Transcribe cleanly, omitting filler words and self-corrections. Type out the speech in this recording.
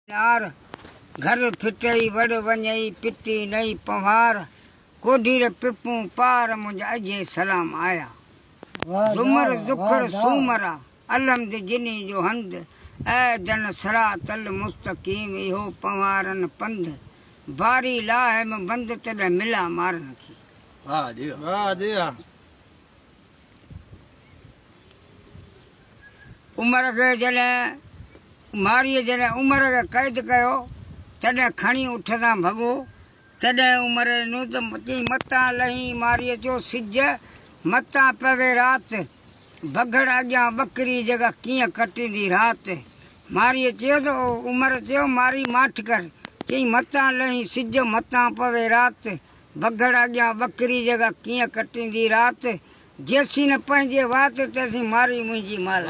यार घर फिटई वड़ वञई पिती नई पवार कोढी रे पिपू पार मुंहिंजा अजे सलाम आया ज़ुमर ज़ुखर सूमरा अलमद जिनी जो हंद ऐ दन सरा तल मुस्तकीम इहो पवारन पंध बारी लाहिम बंद तॾहिं मिला मारन की। वाह जी वाह जी वाह। उमर खे जॾहिं मारीअ जॾहिं उमर खे क़ैद कयो तॾहिं खणी उठंदा भॻो तॾहिं उमर ॾिनो त चई मतां लही मारीअ चयो सिज मतां पवे राति बघड़ अॻियां ॿकरी जॻह कीअं कटींदी राति। मारीअ चयो त उमर चयो मारी माठ कर चई मतां लही सिज मतां पवे राति बघड़ अॻियां ॿकरी जॻह कीअं कटींदी राति जेसीं न पंहिंजे वात तेसीं मारी मुंहिंजी माल।